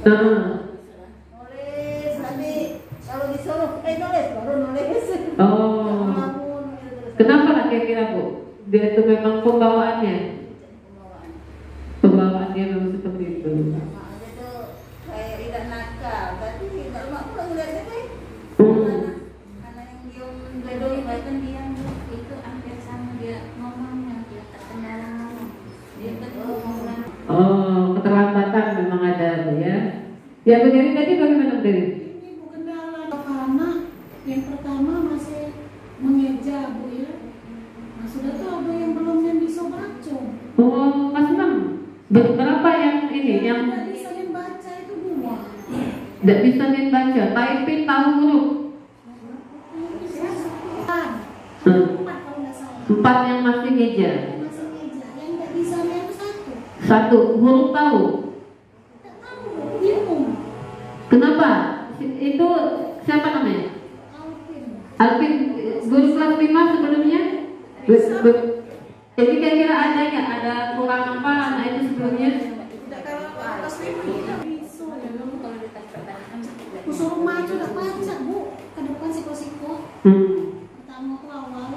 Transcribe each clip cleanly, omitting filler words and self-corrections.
Nulis nanti kalau disuruh nulis baru nulis. Oh. Kenapa lah kira-kira Bu? Dia itu memang pembawaannya. Pembawaannya memang seperti itu. Makanya tuh kayak tidak nakal. Berarti kalau mak aku ngeliatnya kayak anak yang diam gedung bahkan dia itu hampir sama dia ngomongnya dia tak kenal. Dia betul ngomong. Oh, keterlambatan memang ada ya. Ya Bu Dewi tadi bagaimana Bu Dewi? Ini Bu kendala karena yang pertama masih mengeja Bu ya. Nah sudah tuh ada yang belum yang bisa baca. Oh, kelas 6. Berapa yang ini yang Tidak bisa yang baca itu 2. tidak bisa membaca, typing tahu huruf. 4 kalau nggak salah. 4 yang masih ngeja. Yang masih ngeja, yang nggak bisa itu 1. 1 huruf tahu. Nggak tahu, bingung. Kenapa? Itu siapa namanya? Alvin, guru kelas 5 sebelumnya? Jadi kira-kira ada nggak? Ada kurang apa anak itu sebelumnya? Tidak kalau atas lima Bisa ya. kalau ditanya Aku suruh maju nggak baca Bu. Ke depan siko-siko. Pertama tuh awal.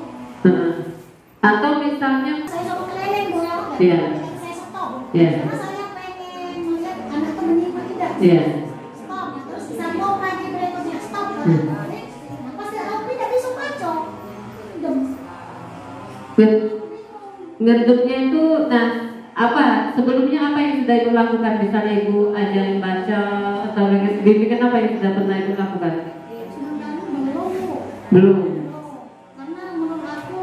Atau misalnya Saya sama keliling Bu ya. Iya. Saya stop. Iya. Karena saya pengen melihat anak tuh menyimak tidak. Iya. Stop. Terus sambung lagi berikutnya stop. Nah, pas dia Alfi tidak bisa baca. Dem. ngeduknya itu, nah apa sebelumnya apa yang sudah ibu lakukan? Misalnya ibu ajarin baca atau bimbingan apa yang sudah pernah ibu lakukan? Belum. Karena menurut aku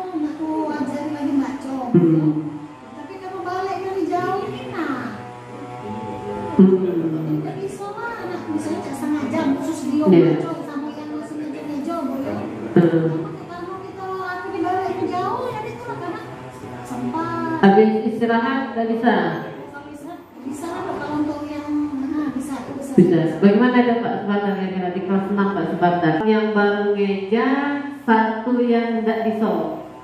ajarin lagi baca. Tapi kalau balik dari jauh enak. Tidak bisa lah anak misalnya cak setengah jam khusus dia baca sama yang masih ngeja boleh. Kalau kita aku dibalik ke jauh ya itu lah karena sempat. Habis istirahat nggak bisa. Bisa lah kalau untuk yang bisa. Bisa. Bagaimana ada Pak Sebatar yang di kelas 6 Pak Sebatar? Yang baru ngeja, 1 yang tidak bisa.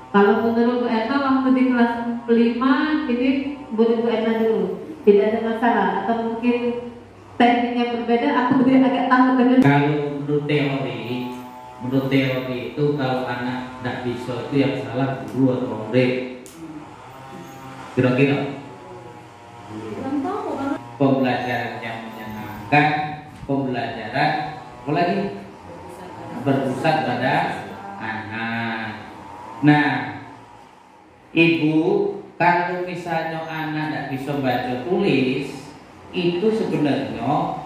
Kalau menurut Bu Etna waktu di kelas 5 ini Bu Etna dulu tidak ada masalah atau mungkin teknik yang berbeda atau dia agak takut dengan. Kalau menurut teori itu kalau anak tidak bisa itu yang salah guru atau murid. Kira-kira pembelajaran yang menyenangkan, pembelajaran apalagi berpusat pada anak. Nah, ibu kalau misalnya anak tidak bisa baca tulis itu sebenarnya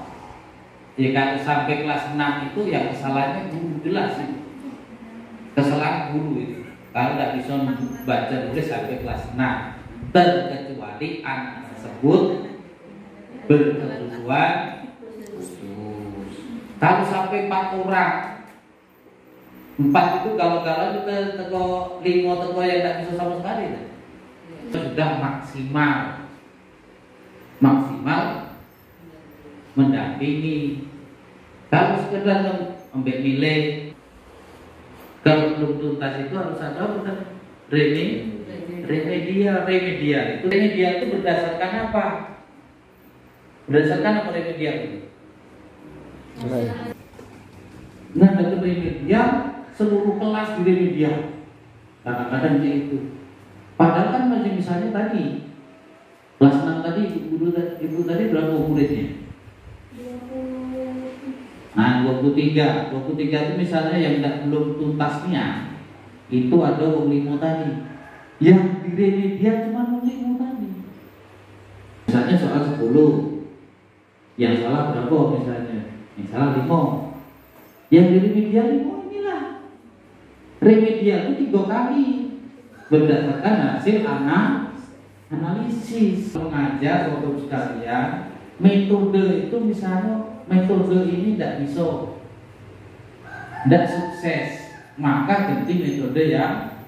ya kalau sampai kelas 6 itu ya kesalahannya guru jelas itu. Kesalahan guru itu kalau tidak bisa baca tulis sampai kelas 6 terkecuali anak tersebut berkebutuhan khusus. Kalau sampai 4 orang 4 itu kalau kita teko 5 teko yang tidak bisa sama sekali sudah maksimal mendampingi. Kalau sekedar ambil nilai kalau belum tuntas itu harus ada bukan remedial itu berdasarkan apa? Berdasarkan apa remedial itu? Nah, dari remedial seluruh kelas di remedial kadang-kadang itu. Padahal kan masih misalnya tadi kelas 6 tadi ibu tadi berapa muridnya? Nah 23 itu misalnya yang belum tuntasnya itu ada 5 tadi. Yang di remedial cuma 5 tadi. Misalnya soal 10, yang salah berapa misalnya? Yang salah 5. Yang di remedial 5 inilah. Remedial itu 3 kali berdasarkan hasil analisis. Mengajar untuk sekalian, metode itu misalnya metode ini tidak bisa, tidak sukses, maka ganti metode yang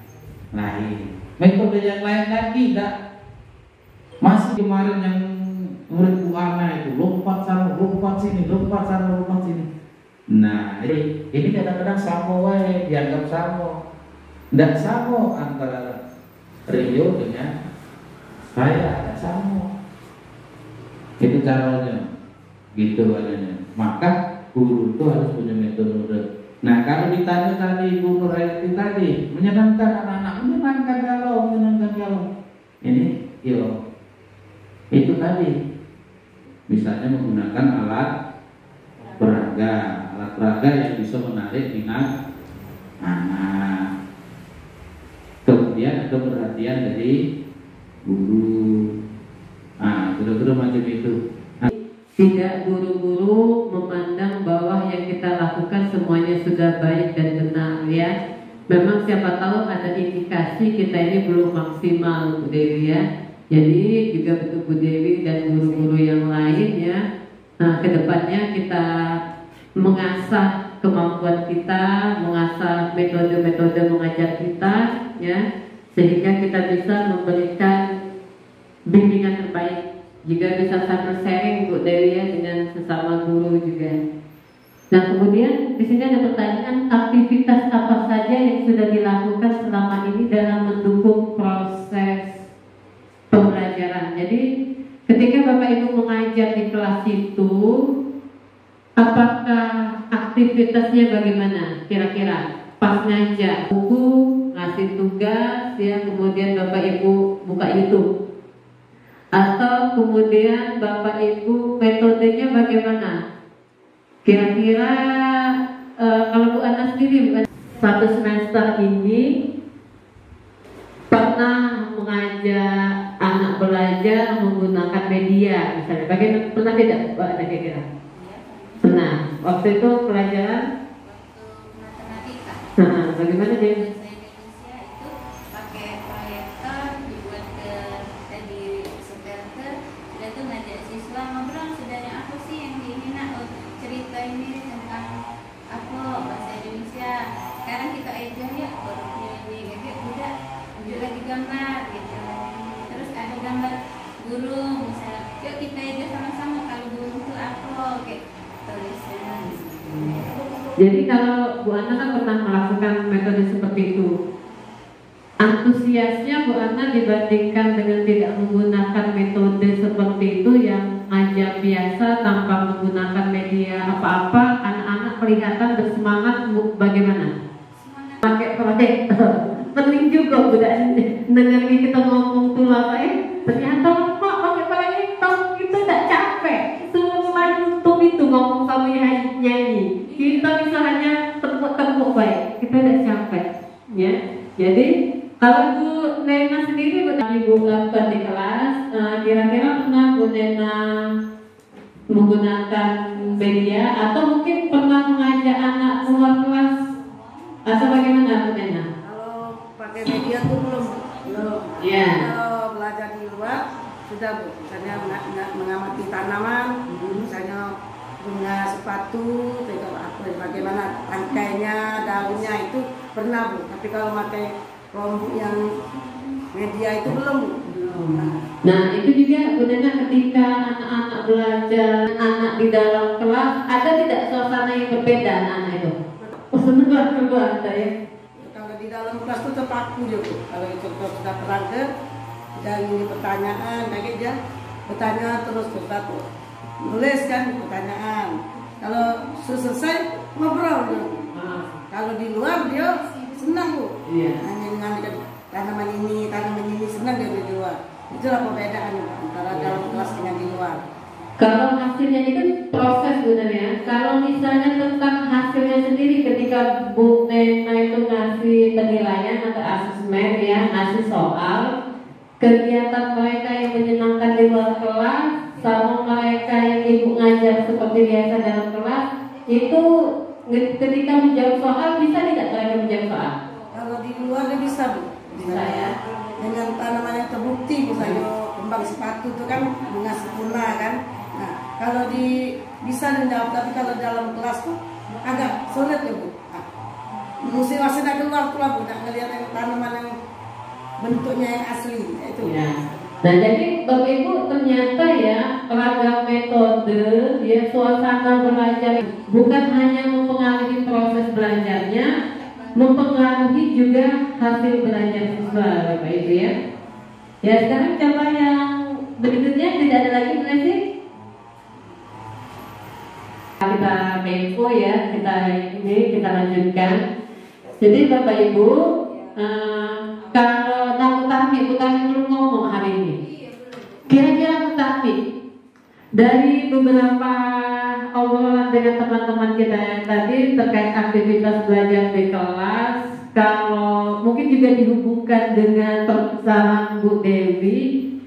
lain. Metode yang lain lagi tidak. Masih kemarin yang murid Bu Ana itu lompat sana, lompat sini, lompat sana, lompat sini. Nah, ini kadang-kadang sama wae, dianggap sama. Tidak sama antara Rio dengan saya, tidak sama. Itu caranya. gitu adanya. Maka guru itu harus punya metode. Nah, kalau ditanya tadi Bu Nurhayati tadi, menyenangkan anak-anak, menyenangkan kalau ini, itu tadi, misalnya menggunakan alat peraga yang bisa menarik minat anak. Kemudian ada perhatian dari guru. Nah, kira-kira macam itu. Tidak guru-guru memandang bahwa yang kita lakukan semuanya sudah baik dan benar ya. Memang siapa tahu ada indikasi kita ini belum maksimal Bu Dewi ya. Jadi juga untuk Bu Dewi dan guru-guru yang lain ya. Nah, kedepannya kita mengasah kemampuan kita, mengasah metode-metode mengajar kita ya, sehingga kita bisa memberikan bimbingan terbaik. Juga bisa sambil sharing Bu Dewi ya dengan sesama guru juga. Nah, kemudian di sini ada pertanyaan, aktivitas apa saja yang sudah dilakukan selama ini dalam mendukung proses pembelajaran. Jadi ketika Bapak Ibu mengajar di kelas itu, apakah aktivitasnya bagaimana kira-kira? Pas ngajar buku, ngasih tugas ya, kemudian Bapak Ibu buka YouTube. Atau kemudian Bapak Ibu metodenya bagaimana? Kira-kira kalau Bu Ana sendiri satu semester ini pernah mengajak anak belajar menggunakan media misalnya. Bagaimana, pernah tidak Bu Ana kira-kira? Pernah. Waktu itu pelajaran? Waktu matematika. Bagaimana dia? Gambar gitu, terus ada gambar burung misalnya, yuk kita aja sama-sama kalau burung itu apa kayak tulisan. Jadi kalau Bu Ana kan pernah melakukan metode seperti itu, antusiasnya Bu Ana dibandingkan dengan tidak menggunakan metode seperti itu yang ngajar biasa tanpa menggunakan media apa-apa, anak-anak kelihatan bersemangat bagaimana? Pakai proyektor. Penting juga udah dengerin kita ngomong tuh lah ternyata kok pakai proyektor kita tidak capek, semua YouTube itu ngomong sambil nyanyi, kita bisa hanya tepuk-tepuk baik, kita tidak capek ya. Jadi kalau Bu Nena sendiri Ibu lakukan di kelas, kira-kira pernah Bu Nena menggunakan media atau mungkin pernah mengajak anak keluar kelas atau bagaimana Bu Nena? Pakai media tuh belum. Yeah. Kalau belajar di luar sudah Bu, misalnya mengamati tanaman, misalnya bunga sepatu, bagaimana tangkainya, daunnya itu pernah Bu. Tapi kalau pakai kelompok yang media itu belum Bu. Nah itu juga sebenarnya ketika anak-anak belajar, anak di dalam kelas, ada tidak suasana yang berbeda anak-anak itu? Benar ya. Di dalam kelas itu terpaku juga Bu. Kalau itu sudah terangkat dan ini pertanyaan kayak dia bertanya terus satu nulis kan pertanyaan. Kalau selesai ngobrol dia. Kalau di luar dia senang Bu. Hanya dengan tanaman ini senang dia di luar. Itulah perbedaan antara dalam kelas dengan di luar. Kalau hasilnya itu proses sebenarnya. Kalau misalnya tentang hasilnya sendiri, ketika Bu Nena itu ngasih penilaian atau asesmen ya, ngasih soal, kegiatan mereka yang menyenangkan di luar kelas sama mereka yang Ibu ngajar seperti biasa dalam kelas, itu ketika menjawab soal bisa tidak mereka menjawab soal? Kalau di luar dia bisa Bu. Bisa ya. Dengan tanaman yang terbukti misalnya kembang sepatu itu kan bunga sempurna kan. Nah, kalau bisa menjawab, tapi kalau dalam kelas tuh agak sulit ya Bu. Mesti masih keluar Bu, nak ngelihat yang tanaman yang bentuknya yang asli itu. Ya. Nah jadi Bapak Ibu ternyata ya ragam metode ya suasana belajar bukan hanya mempengaruhi proses belajarnya, mempengaruhi juga hasil belajar siswa Bapak Ibu ya. Ya sekarang coba yang berikutnya, tidak ada lagi berarti? kita info ya, kita lanjutkan. Jadi Bapak Ibu, kalau Mutahmi belum ngomong hari ini. Kira-kira Mutahmi dari beberapa obrolan dengan teman-teman kita yang tadi terkait aktivitas belajar di kelas, kalau mungkin juga dihubungkan dengan permasalahan Bu Dewi,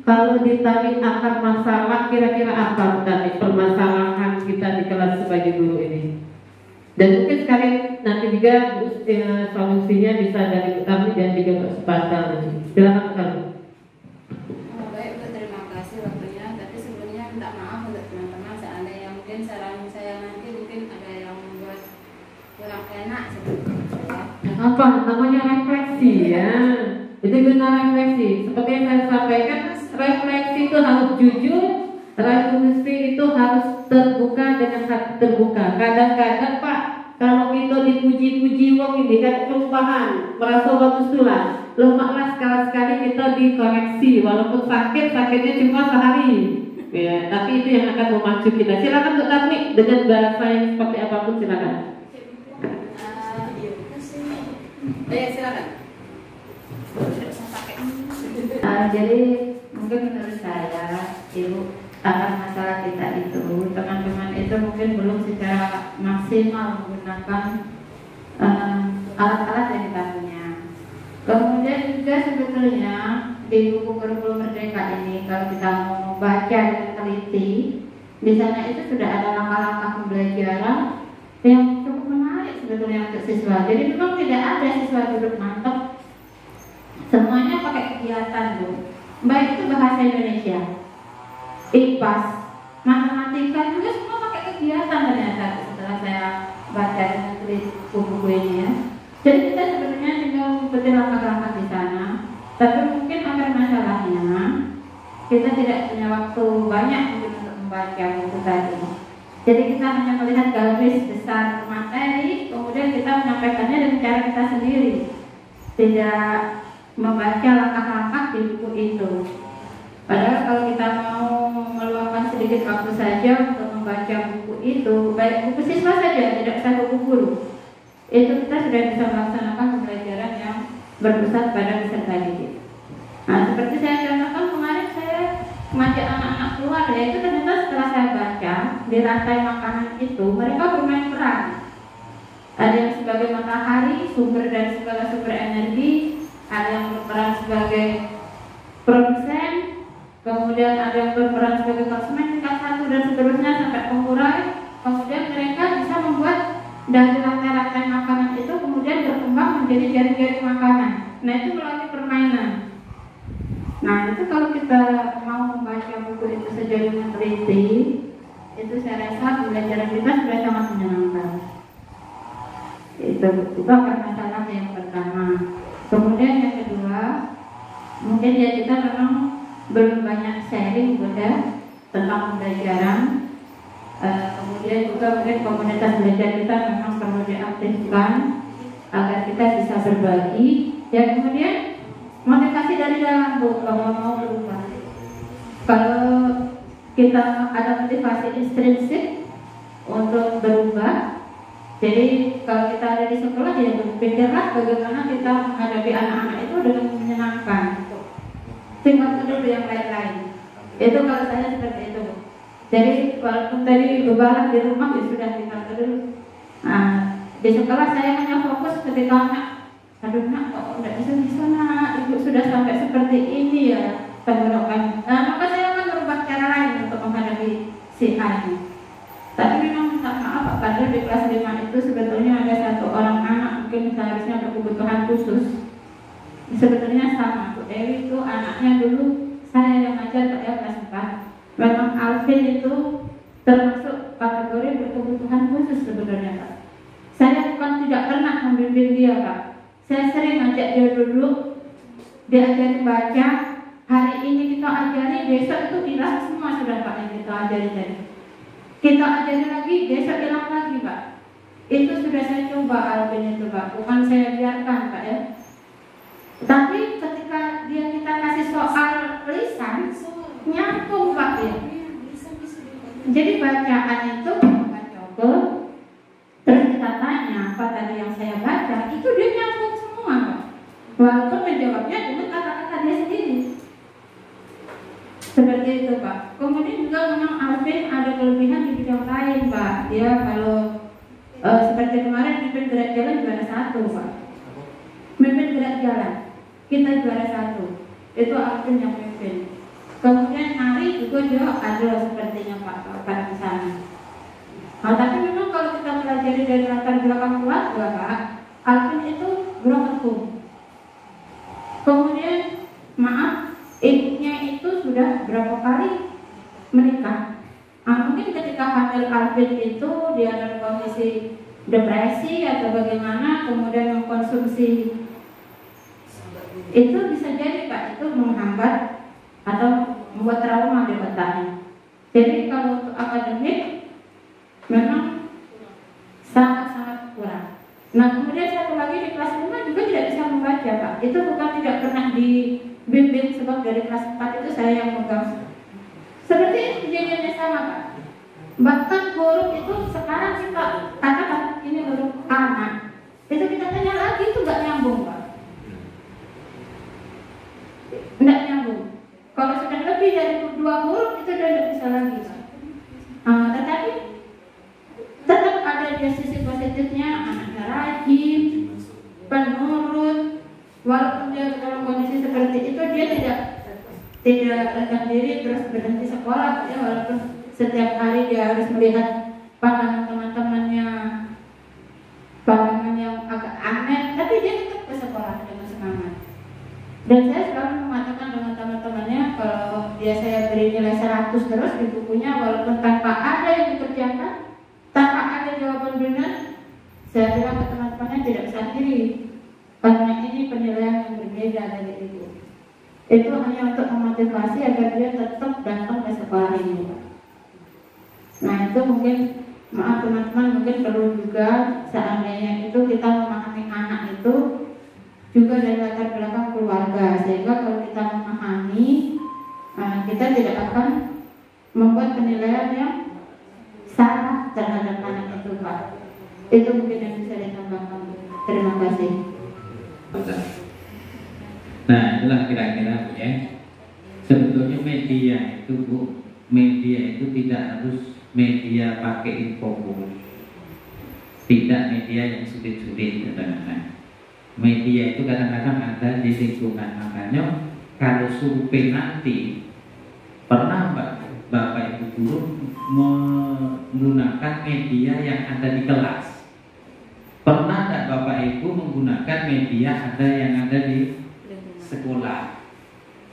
kalau ditarik akar masalah kira-kira apa tadi permasalahan kita di kelas sebagai guru ini? Dan mungkin sekali nanti juga solusinya bisa dari kami dan juga Pak Supata. Silakan kami. Baik, Bu, terima kasih waktunya. Tapi sebelumnya minta maaf untuk teman-teman seandainya mungkin saran saya nanti mungkin ada yang membuat kurang enak seperti itu ya. Apa namanya refleksi ya? Itu benar refleksi. Seperti yang saya sampaikan, refleksi itu harus jujur, refleksi itu harus terbuka dengan hati terbuka. Kadang-kadang Pak, kalau kita dipuji-puji wong ini kan perubahan, merasa bagus tulah. Lemaklah sekali-sekali kita dikoreksi, walaupun sakitnya cuma sehari. Ya, tapi itu yang akan memacu kita. Silakan Dr. Tami dengan bahasa yang seperti apapun silakan. Ya, silakan. Jadi mungkin menurut saya Ibu akan masalah kita itu teman-teman itu mungkin belum secara maksimal menggunakan alat-alat yang kita punya. Kemudian juga sebetulnya di buku kurikulum Merdeka ini kalau kita mau membaca dan teliti, di sana itu sudah ada langkah-langkah pembelajaran yang cukup menarik sebetulnya untuk siswa. Jadi memang tidak ada siswa duduk mantap, semuanya pakai kegiatan Bu. Baik itu bahasa Indonesia, IPAS, matematika juga semua pakai kegiatan ternyata setelah saya baca dan teliti buku ini ya. Jadi kita sebenarnya tinggal mengikuti langkah-langkah di sana, tapi mungkin akar masalahnya kita tidak punya waktu banyak untuk membaca buku tadi. Jadi kita hanya melihat garis besar materi, kemudian kita menyampaikannya dengan cara kita sendiri, tidak membaca langkah-langkah di buku itu. Padahal kalau kita mau meluangkan sedikit waktu saja untuk membaca buku itu, baik buku siswa saja, tidak usah buku guru, itu kita sudah bisa melaksanakan pembelajaran yang berpusat pada peserta didik. Nah, seperti saya contohkan kemarin saya mengajak anak-anak keluar ya, itu ternyata setelah saya baca di rantai makanan itu mereka bermain peran. Ada yang sebagai matahari, sumber dari segala sumber energi, ada yang berperan sebagai produsen, kemudian ada yang berperan sebagai konsumen tingkat 1 dan seterusnya sampai pengurai. Kemudian mereka bisa membuat dari rantai-rantai makanan itu kemudian berkembang menjadi jari-jari makanan. Nah itu melalui permainan. Nah itu kalau kita mau membaca buku itu secara meneliti, itu saya rasa pembelajaran kita sudah sangat menyenangkan. Itu akan masalah yang pertama. Kemudian yang kedua, mungkin ya kita memang belum banyak sharing juga tentang pembelajaran. Kemudian juga mungkin komunitas belajar kita memang perlu diaktifkan agar kita bisa berbagi. Ya kemudian motivasi dari dalam Bu, kalau mau berubah. Kalau kita ada motivasi intrinsik untuk berubah, jadi kalau kita ada di sekolah ya berpikirlah bagaimana kita menghadapi anak-anak itu dengan menyenangkan. Tinggal dulu yang lain-lain. Itu kalau saya seperti itu. Jadi walaupun tadi bebalah di rumah ya sudah tinggal dulu. Nah, di sekolah saya hanya fokus ketika anak, aduh nak kok tidak bisa nak, ibu sudah sampai seperti ini ya tenggorokan. Nah, maka saya akan merubah cara lain untuk menghadapi si A ini. Tapi memang minta maaf Pak, padahal di kelas 5 itu sebetulnya ada satu orang anak mungkin seharusnya berkebutuhan khusus. Sebetulnya sama Bu Dewi itu anaknya dulu saya yang ngajar Pak ya kelas 4. Memang Alvin itu termasuk kategori berkebutuhan khusus sebenarnya Pak. Saya bukan tidak pernah membimbing dia Pak. Saya sering ngajak dia dulu, diajari baca. Hari ini kita ajari, besok itu hilang semua sudah Pak yang kita ajari tadi. Kita ajari lagi, besok hilang lagi Pak. Itu sudah saya coba Alvin itu Pak, bukan saya biarkan Pak ya. Tapi ketika kita kasih soal lisan, nyambung Pak ya. Jadi bacaan itu bukan coba itu dia nyambung semua Pak. Walaupun menjawabnya dengan kata-kata dia sendiri. Seperti itu Pak. Kemudian juga memang Alvin ada kelebihan di bidang lain Pak. Dia kalau seperti kemarin mimpin gerak jalan juara 1 Pak. Mimpin gerak jalan kita juara 1. Itu Alvin yang mimpin. Kemudian nari juga dia ada sepertinya Pak di sana. Nah, tapi memang kalau kita pelajari dari latar belakang keluarga Pak, Alvin itu brokerku. Kemudian maaf, ibunya itu sudah berapa kali menikah. Nah, mungkin ketika hamil Alvin itu dia dalam kondisi depresi atau bagaimana, kemudian mengkonsumsi itu bisa jadi Pak, itu menghambat atau membuat trauma di otaknya. Jadi kalau untuk akademik memang sangat-sangat kurang. Nah kemudian satu lagi di kelas 5 juga tidak bisa membaca Pak. Itu bukan tidak pernah dibimbing, sebab dari kelas 4 itu saya yang megang. Seperti itu kejadiannya sama Pak. Bahkan huruf itu sekarang kita katakan ini huruf anak, itu kita tanya lagi itu nggak nyambung Pak. Nggak nyambung. Kalau sudah lebih dari 2 huruf itu sudah tidak bisa lagi Pak. Tetapi tetap ada dia sisi positifnya, anaknya rajin, penurut. Walaupun dia dalam kondisi seperti itu, dia tidak rendah diri terus berhenti sekolah ya, walaupun setiap hari dia harus melihat pandangan teman-temannya, pandangan yang agak aneh, tapi dia tetap ke sekolah dengan semangat. Dan saya selalu mengatakan dengan teman-temannya, kalau dia saya beri nilai 100 terus di bukunya, walaupun tanpa ada yang dikerjakan, tanpa ada jawaban benar, saya bilang ke teman-temannya tidak usah diri, karena ini penilaian yang berbeda dari itu. Itu hanya untuk memotivasi agar dia tetap datang ke sekolah ini. Nah itu mungkin, maaf teman-teman, mungkin perlu juga seandainya itu kita memahami anak itu juga dari latar belakang keluarga, sehingga kalau kita memahami, kita tidak akan membuat penilaian yang salah terhadap anak itu Pak. Itu mungkin yang bisa ditambahkan. Terima kasih. Nah itulah kira-kira Bu ya. Sebetulnya media itu Bu, media itu tidak harus media pakai info, tidak media yang sulit-sulit kadang-kadang. Media itu kadang-kadang ada di lingkungan, makanya kalau survei nanti pernah Bapak Ibu guru menggunakan media yang ada di kelas? Pernah tidak Bapak Ibu menggunakan media yang ada di sekolah,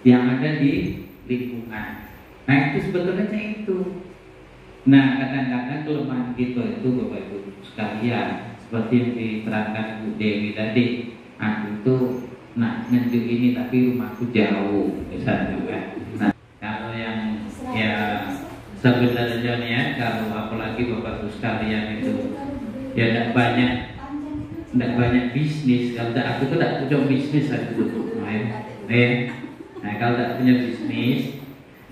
yang ada di lingkungan? Nah itu sebetulnya itu. Nah kadang-kadang kelemahan kita itu Bapak Ibu sekalian, seperti yang diterangkan Bu Dewi tadi, aku tuh nak nunjuk ini tapi rumahku jauh misalnya kan. Nah kalau yang ya sebenarnya ya, kalau apalagi Bapak Ibu sekalian itu ya tidak banyak bisnis. Kalau aku tuh tidak punya bisnis aku tuh, nah kalau tidak punya bisnis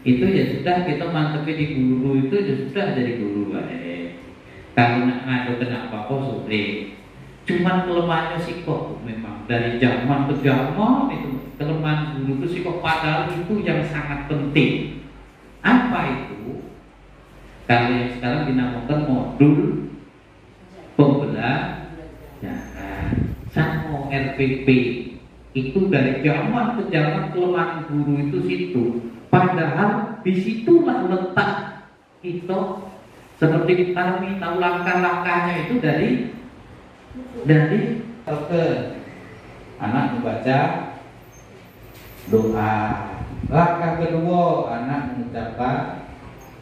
itu ya sudah kita mantepin di guru, itu ya sudah jadi guru kalau nak ngadu kena apa-apa sulit. Cuman kelemahannya sih kok memang dari zaman ke zaman itu kelemahan guru itu sih kok, padahal itu yang sangat penting. Apa itu? Kalau yang sekarang dinamakan modul pembelajaran sama RPP, itu dari zaman ke zaman kelemahan guru itu situ. Padahal disitulah letak kita, seperti kami tahu langkah-langkahnya itu dari anak membaca doa. Langkah kedua anak mengucapkan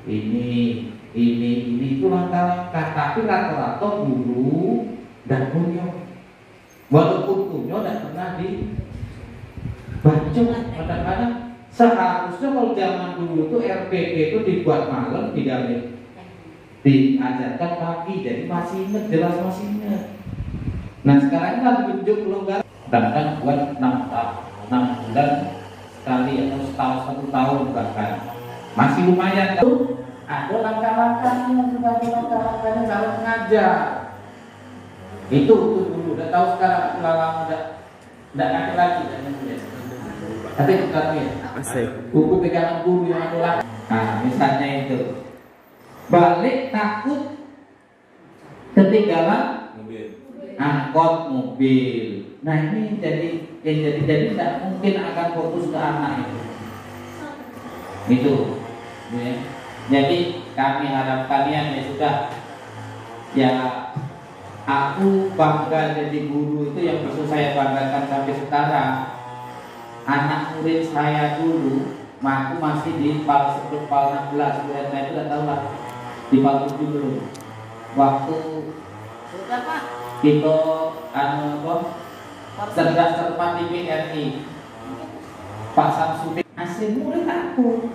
ini itu langkah-langkah. Tapi rata-rata guru dan punya, walaupun punya tidak pernah dibaca. Kadang-kadang seharusnya kalau zaman dulu tuh RPP itu dibuat malam, tidak diajarkan pagi, jadi masih ingat, jelas masih ingat. Nah sekarang kan tunjuk pelonggaran, kadang-kadang buat 6 bulan sekali atau setahun 1 tahun bahkan masih lumayan. Ada langkah-langkahnya, juga ada langkah-langkahnya dalam mengajar. Itu dulu, udah tahu sekarang lama udah nggak lagi tapi bukan ya. Buku pegangan guru yang adalah. Nah, misalnya itu balik takut ketinggalan angkot mobil. Nah ini jadi tidak mungkin akan fokus ke anak itu ya. Jadi kami harap kalian ya sudah ya, aku bangga jadi guru itu yang bisa saya banggakan sampai sekarang. Anak murid saya dulu aku masih di PAL 10, PAL 16, itu udah tahu lah di PAL 7 dulu waktu kita cerdas cermat di BRI Pak Samsudin asli murid aku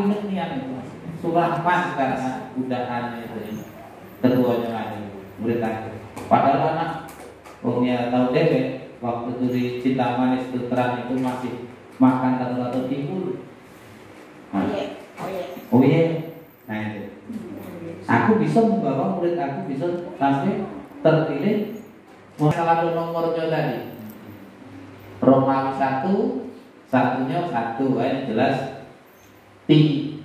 ingat nih itu Surahman karena udahan itu ketuanya lagi murid aku, padahal anak punya tahu dewe waktu itu di Cinta Manis Terang itu masih makan atau timbul. Oh iya, nah itu aku bisa membawa murid aku bisa sampai terpilih. Salah nomornya tadi Romawi 1, satunya 1, jelas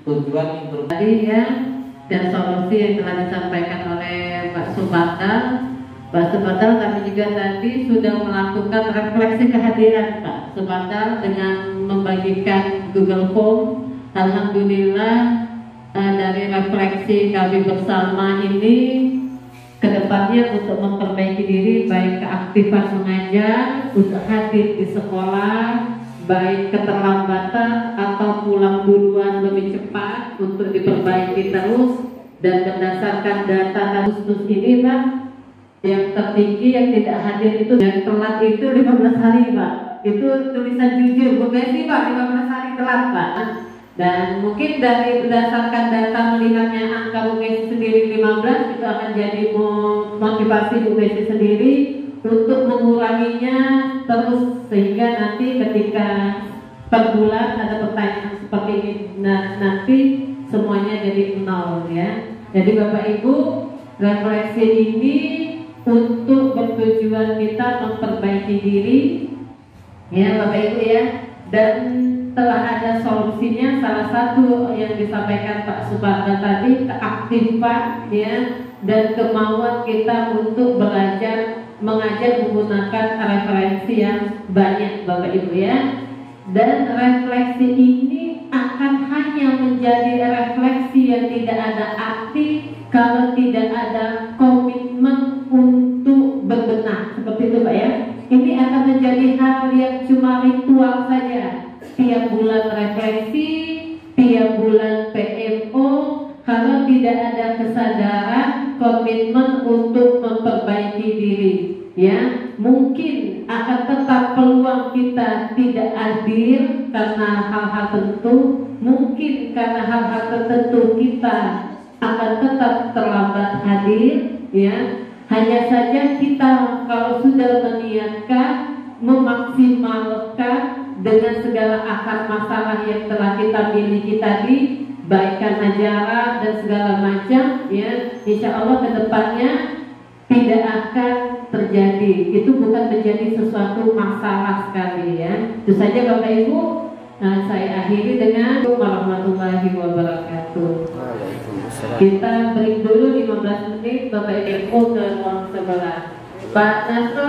tujuan yang tadi ya, dan solusi yang telah disampaikan oleh Pak Subandar. Pak Subandar kami juga tadi sudah melakukan refleksi kehadiran Pak Subandar dengan membagikan Google Form. Alhamdulillah dari refleksi kami bersama ini kedepannya untuk memperbaiki diri, baik keaktifan mengajar, untuk hadir di sekolah, baik keterlambatan atau pulang duluan lebih cepat untuk diperbaiki terus. Dan berdasarkan data Agustus ini Pak, yang tertinggi yang tidak hadir itu yang telat itu 15 hari Pak. Itu tulisan jujur Bu Besi Pak, 15 hari telat Pak. Dan mungkin dari berdasarkan data melihatnya angka Bu Besi sendiri 15, itu akan jadi motivasi Bu Besi sendiri untuk menguranginya terus, sehingga nanti ketika per bulan ada pertanyaan seperti ini, nanti semuanya jadi 0 ya. Jadi Bapak Ibu, refleksi ini untuk bertujuan kita memperbaiki diri ya Bapak Ibu ya, dan telah ada solusinya. Salah satu yang disampaikan Pak Subandar tadi, keaktifan ya, dan kemauan kita untuk belajar mengajar menggunakan referensi yang banyak Bapak Ibu ya. Dan refleksi ini akan hanya menjadi refleksi yang tidak ada arti kalau tidak ada komitmen untuk berbenah, seperti itu Pak ya. Ini akan menjadi hal yang cuma ritual saja, tiap bulan refleksi, tiap bulan PMO. Kalau tidak ada kesadaran, komitmen untuk memperbaiki diri ya, mungkin akan tetap peluang kita tidak hadir karena hal-hal tertentu, mungkin karena hal-hal tertentu kita akan tetap terlambat hadir ya. Hanya saja kita kalau sudah meniatkan memaksimalkan dengan segala akar masalah yang telah kita miliki tadi, baikkan ajaran dan segala macam ya, insya Allah kedepannya tidak akan terjadi. Itu bukan menjadi sesuatu masalah sekali ya. Itu saja Bapak Ibu. Nah, saya akhiri dengan warahmatullahi wabarakatuh. Kita break dulu 15 menit, Bapak Ibu ke ruang sebelah. Pak Nasro.